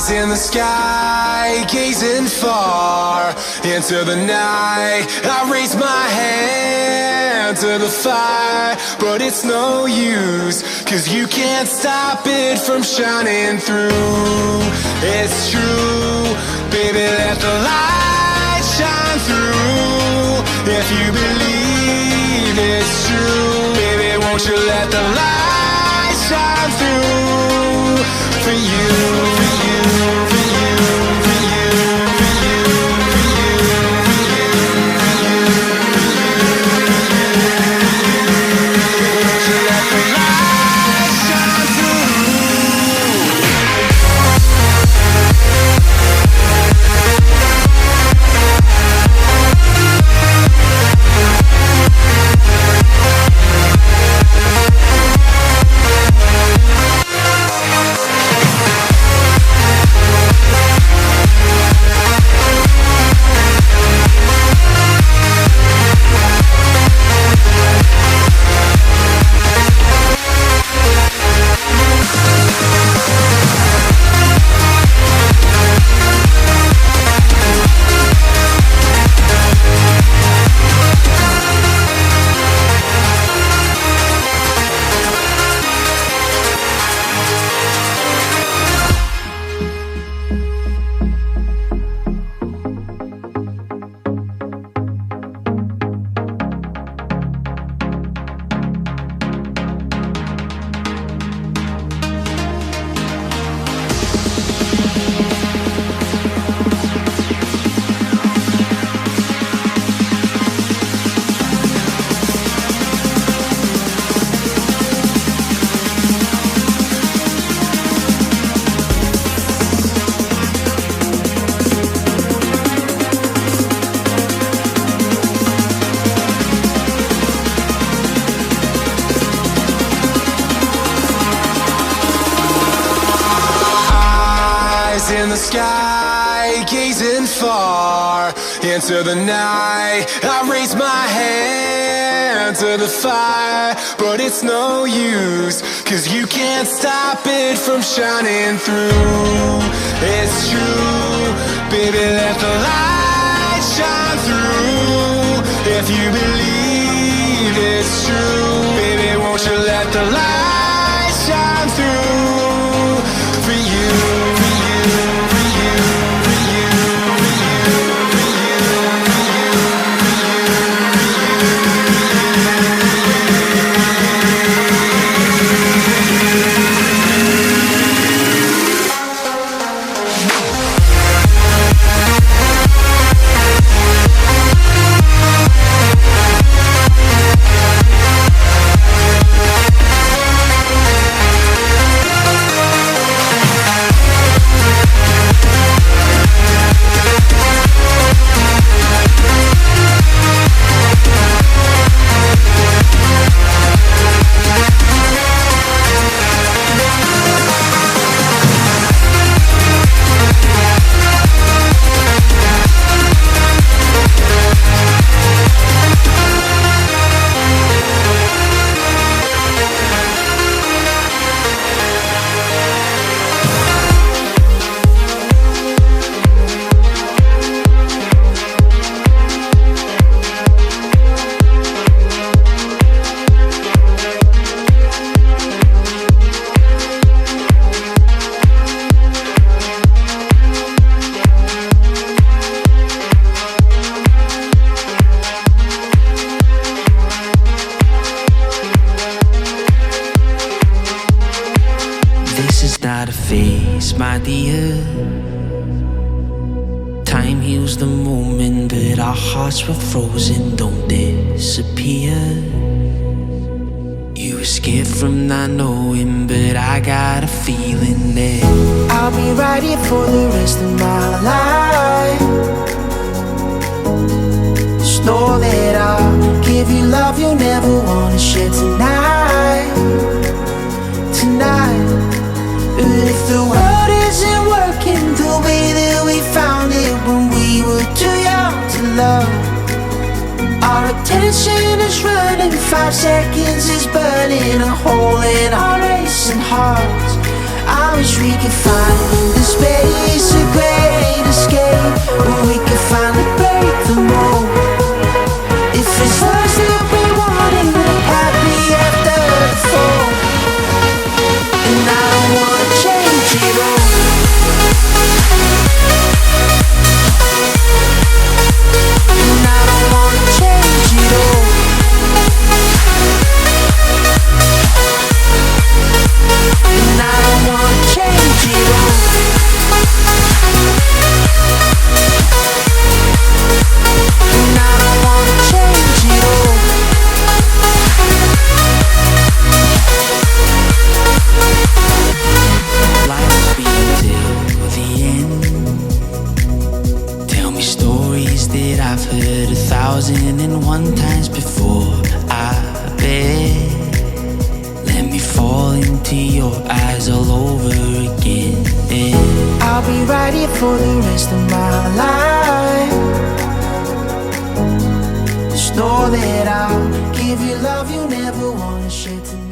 in the sky, gazing far into the night. I raise my hand to the fire, but it's no use, 'cause you can't stop it from shining through. It's true, baby, let the light shine through. If you believe it's true, baby, won't you let the light shine through for you, for you, for you, for you, for you, for you, for you, for you, won't you let the light shine through? In the sky, gazing far into the night. I raise my hand to the fire, but it's no use, 'cause you can't stop it from shining through. It's true, baby, let the light shine through. If you believe it's true, baby, won't you let the light shine through for you, for you, for you, for you, for you, for you, for you, for my dear. Time heals the moment, but our hearts were frozen, don't disappear. You were scared from not knowing, but I got a feeling that I'll be right here for the rest of my life. Just know that I'll give you love you'll never wanna share tonight. Tonight. But if the world isn't working the way that we found it when we were too young to love, our attention is running, 5 seconds is burning a hole in our racing hearts. I wish we could find the space see your eyes all over again. I'll be right here for the rest of my life. Just know that I'll give you love you never wanna share tonight.